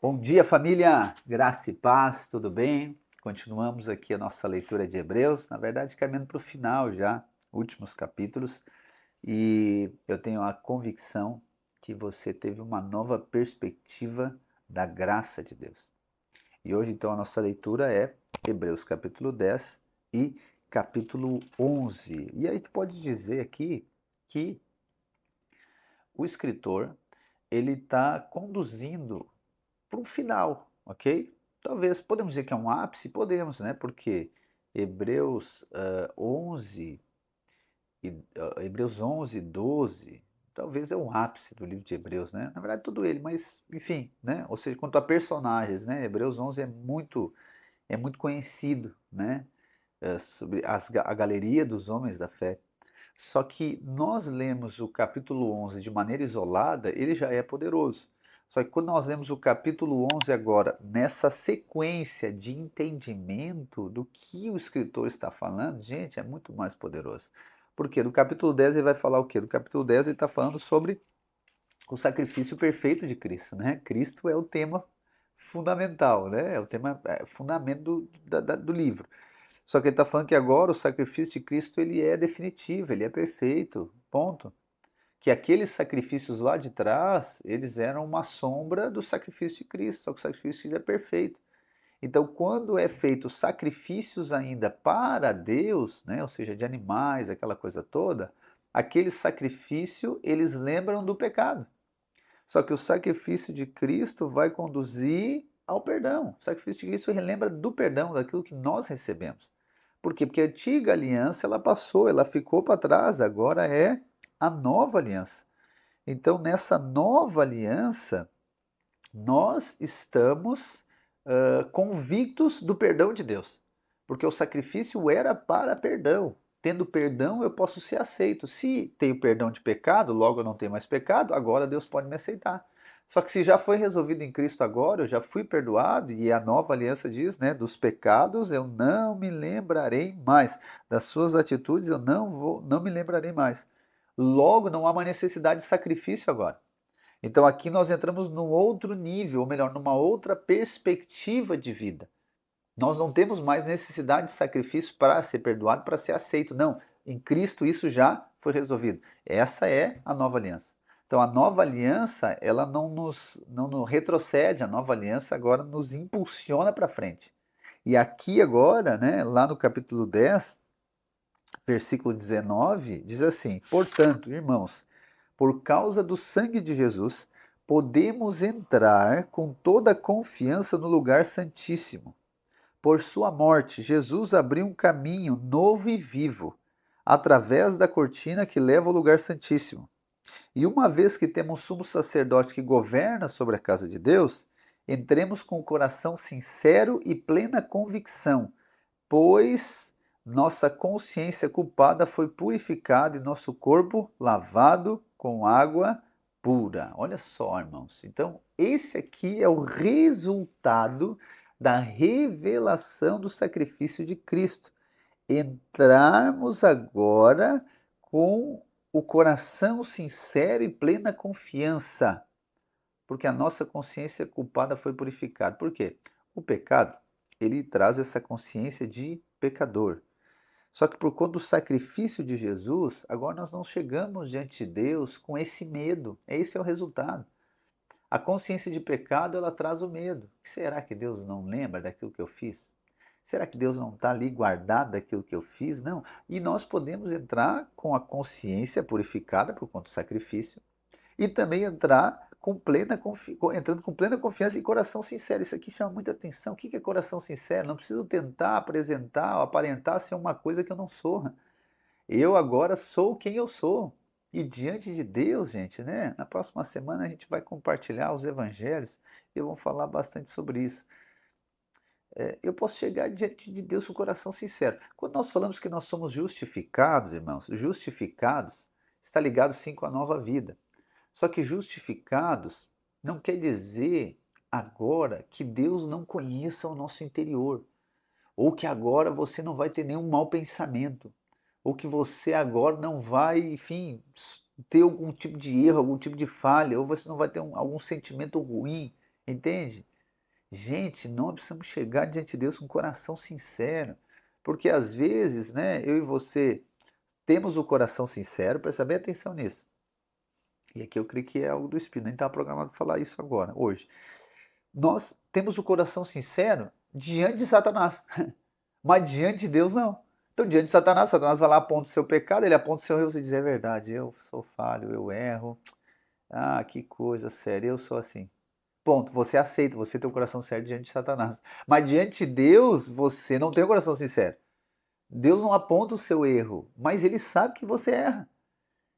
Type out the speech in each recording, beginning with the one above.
Bom dia, família! Graça e paz, tudo bem? Continuamos aqui a nossa leitura de Hebreus, na verdade, caminhando para o final já, últimos capítulos, e eu tenho a convicção que você teve uma nova perspectiva da graça de Deus. E hoje, então, a nossa leitura é Hebreus capítulo 10 e capítulo 11. E aí, a gente pode dizer aqui que o escritor ele está conduzindo para um final, ok? Talvez, podemos dizer que é um ápice? Podemos, né? Porque Hebreus 11 Hebreus 11, 12, talvez é um ápice do livro de Hebreus, né? Na verdade, todo ele, mas enfim, né? Ou seja, quanto a personagens, né? Hebreus 11 é muito conhecido, né? Sobre a galeria dos homens da fé. Só que nós lemos o capítulo 11 de maneira isolada, ele já é poderoso. Só que quando nós lemos o capítulo 11 agora, nessa sequência de entendimento do que o escritor está falando, gente, é muito mais poderoso. Porque no capítulo 10 ele vai falar o quê? No capítulo 10 ele está falando sobre o sacrifício perfeito de Cristo, né? Cristo é o tema fundamental, né? É o tema fundamento do livro. Só que ele está falando que agora o sacrifício de Cristo ele é definitivo, ele é perfeito, ponto. Que aqueles sacrifícios lá de trás, eles eram uma sombra do sacrifício de Cristo, só que o sacrifício de Cristo é perfeito. Então, quando é feito sacrifícios ainda para Deus, né, ou seja, de animais, aquela coisa toda, aquele sacrifício, eles lembram do pecado. Só que o sacrifício de Cristo vai conduzir ao perdão. O sacrifício de Cristo relembra do perdão, daquilo que nós recebemos. Por quê? Porque a antiga aliança ela passou, ela ficou para trás, agora é a nova aliança. Então, nessa nova aliança, nós estamos convictos do perdão de Deus. Porque o sacrifício era para perdão. Tendo perdão, eu posso ser aceito. Se tenho perdão de pecado, logo eu não tenho mais pecado, agora Deus pode me aceitar. Só que se já foi resolvido em Cristo agora, eu já fui perdoado, e a nova aliança diz, né, dos pecados eu não me lembrarei mais, das suas atitudes eu não me lembrarei mais. Logo, não há uma necessidade de sacrifício agora. Então aqui nós entramos num outro nível, ou melhor, numa outra perspectiva de vida. Nós não temos mais necessidade de sacrifício para ser perdoado, para ser aceito. Não, em Cristo isso já foi resolvido. Essa é a nova aliança. Então a nova aliança, ela não nos retrocede, a nova aliança agora nos impulsiona para frente. E aqui agora, né, lá no capítulo 10, versículo 19, diz assim: portanto, irmãos, por causa do sangue de Jesus, podemos entrar com toda a confiança no lugar santíssimo. Por sua morte, Jesus abriu um caminho novo e vivo, através da cortina que leva ao lugar santíssimo. E uma vez que temos um sumo sacerdote que governa sobre a casa de Deus, entremos com o coração sincero e plena convicção, pois nossa consciência culpada foi purificada e nosso corpo lavado com água pura. Olha só, irmãos. Então, esse aqui é o resultado da revelação do sacrifício de Cristo. Entrarmos agora com o coração sincero e plena confiança, porque a nossa consciência culpada foi purificada. Por quê? O pecado, ele traz essa consciência de pecador. Só que por conta do sacrifício de Jesus, agora nós não chegamos diante de Deus com esse medo. Esse é o resultado. A consciência de pecado, ela traz o medo. Será que Deus não lembra daquilo que eu fiz? Será que Deus não está ali guardado daquilo que eu fiz? Não. E nós podemos entrar com a consciência purificada por conta do sacrifício e também entrar entrando com plena confiança e coração sincero. Isso aqui chama muita atenção. O que é coração sincero? Não preciso tentar apresentar ou aparentar ser uma coisa que eu não sou. Eu agora sou quem eu sou. E diante de Deus, gente, né? Na próxima semana a gente vai compartilhar os evangelhos e vamos falar bastante sobre isso. Eu posso chegar diante de Deus com o coração sincero. Quando nós falamos que nós somos justificados, irmãos, justificados está ligado sim com a nova vida. Só que justificados não quer dizer agora que Deus não conheça o nosso interior, ou que agora você não vai ter nenhum mau pensamento, ou que você agora não vai, enfim, ter algum tipo de erro, algum tipo de falha, ou você não vai ter algum sentimento ruim, entende? Gente, nós precisamos chegar diante de Deus com o coração sincero, porque às vezes, né, eu e você temos o coração sincero, presta bem atenção nisso. E aqui eu creio que é algo do Espírito, nem estava programado para falar isso agora, hoje. Nós temos o coração sincero diante de Satanás, mas diante de Deus não. Então, diante de Satanás, Satanás vai lá, aponta o seu pecado, ele aponta o seu erro, você diz, é verdade, eu sou falho, eu erro. Ah, que coisa séria, eu sou assim. Ponto, você aceita, você tem o coração certo diante de Satanás. Mas diante de Deus, você não tem o coração sincero. Deus não aponta o seu erro, mas ele sabe que você erra.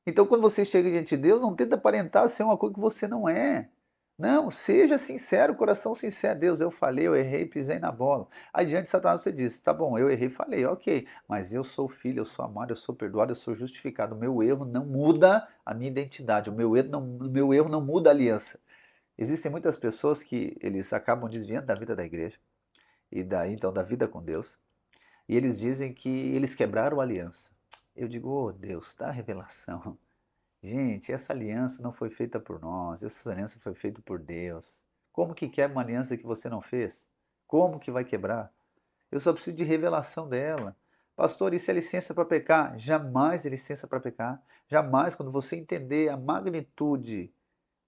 Então, quando você chega diante de Deus, não tenta aparentar ser uma coisa que você não é. Não, seja sincero, coração sincero. Deus, eu falei, eu errei, pisei na bola. Aí diante de Satanás você diz, tá bom, eu errei, falei, ok, mas eu sou filho, eu sou amado, eu sou perdoado, eu sou justificado. O meu erro não muda a minha identidade, o meu erro não muda a aliança. Existem muitas pessoas que eles acabam desviando da vida da igreja, e daí então da vida com Deus, e eles dizem que eles quebraram a aliança. Eu digo, oh Deus, dá revelação. Gente, essa aliança não foi feita por nós, essa aliança foi feita por Deus. Como que quebra uma aliança que você não fez? Como que vai quebrar? Eu só preciso de revelação dela. Pastor, isso é licença para pecar? Jamais é licença para pecar. Jamais, quando você entender a magnitude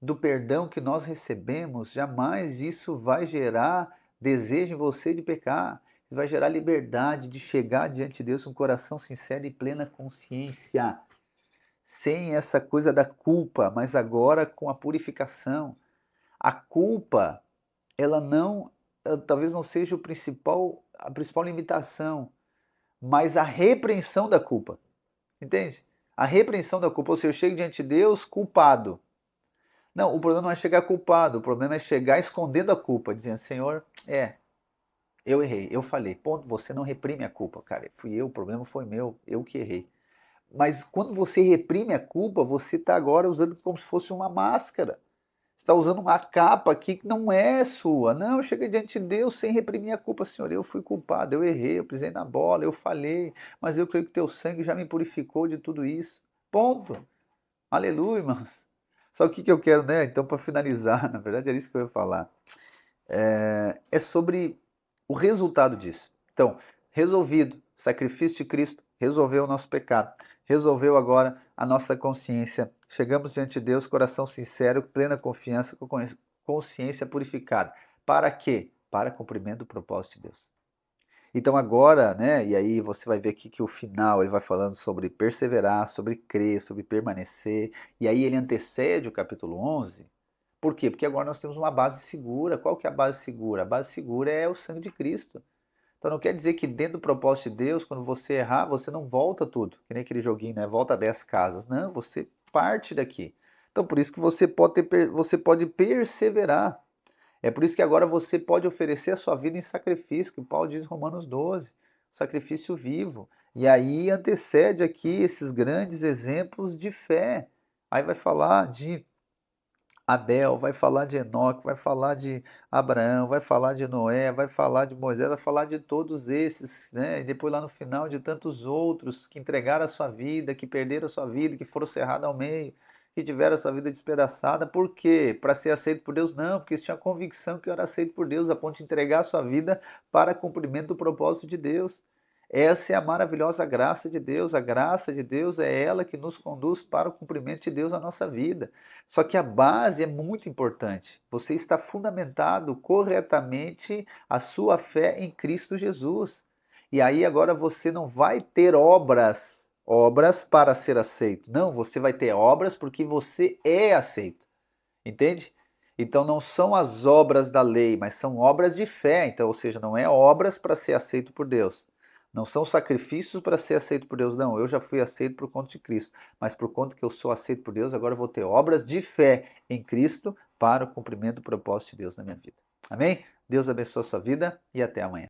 do perdão que nós recebemos, jamais isso vai gerar desejo em você de pecar. Vai gerar liberdade de chegar diante de Deus com um coração sincero e plena consciência, sem essa coisa da culpa, mas agora com a purificação. A culpa, ela não, talvez não seja a principal limitação, mas a repreensão da culpa. Entende? A repreensão da culpa, ou seja, eu chego diante de Deus culpado. Não, o problema não é chegar culpado, o problema é chegar escondendo a culpa, dizendo, Senhor, eu errei, eu falei. Ponto, você não reprime a culpa, cara. Fui eu, o problema foi meu, eu que errei. Mas quando você reprime a culpa, você está agora usando como se fosse uma máscara. Você está usando uma capa aqui que não é sua. Não, eu cheguei diante de Deus sem reprimir a culpa, Senhor. Eu fui culpado, eu errei, eu pisei na bola, eu falhei, mas eu creio que teu sangue já me purificou de tudo isso. Ponto. Aleluia, irmãos. Só o que eu quero, né? Então, para finalizar, na verdade era isso que eu ia falar. É sobre o resultado disso. Então, resolvido, sacrifício de Cristo resolveu o nosso pecado, resolveu agora a nossa consciência. Chegamos diante de Deus, coração sincero, plena confiança, com consciência purificada. Para quê? Para cumprimento do propósito de Deus. Então agora, né, e aí você vai ver aqui que o final ele vai falando sobre perseverar, sobre crer, sobre permanecer, e aí ele antecede o capítulo 11. Por quê? Porque agora nós temos uma base segura. Qual que é a base segura? A base segura é o sangue de Cristo. Então não quer dizer que dentro do propósito de Deus, quando você errar, você não volta tudo, que nem aquele joguinho, né? Volta 10 casas. Não, você parte daqui. Então por isso que você pode perseverar. É por isso que agora você pode oferecer a sua vida em sacrifício, que Paulo diz em Romanos 12, sacrifício vivo. E aí antecede aqui esses grandes exemplos de fé. Aí vai falar de Abel, vai falar de Enoque, vai falar de Abraão, vai falar de Noé, vai falar de Moisés, vai falar de todos esses, né? E depois lá no final de tantos outros que entregaram a sua vida, que perderam a sua vida, que foram cerrados ao meio, que tiveram a sua vida despedaçada. Por quê? Para ser aceito por Deus? Não, porque eles tinham a convicção que eu era aceito por Deus, a ponto de entregar a sua vida para cumprimento do propósito de Deus. Essa é a maravilhosa graça de Deus. A graça de Deus é ela que nos conduz para o cumprimento de Deus na nossa vida. Só que a base é muito importante. Você está fundamentado corretamente a sua fé em Cristo Jesus. E aí agora você não vai ter obras para ser aceito. Não, você vai ter obras porque você é aceito. Entende? Então não são as obras da lei, mas são obras de fé. Então, ou seja, não é obras para ser aceito por Deus. Não são sacrifícios para ser aceito por Deus, não. Eu já fui aceito por conta de Cristo. Mas por conta que eu sou aceito por Deus, agora eu vou ter obras de fé em Cristo para o cumprimento do propósito de Deus na minha vida. Amém? Deus abençoe a sua vida e até amanhã.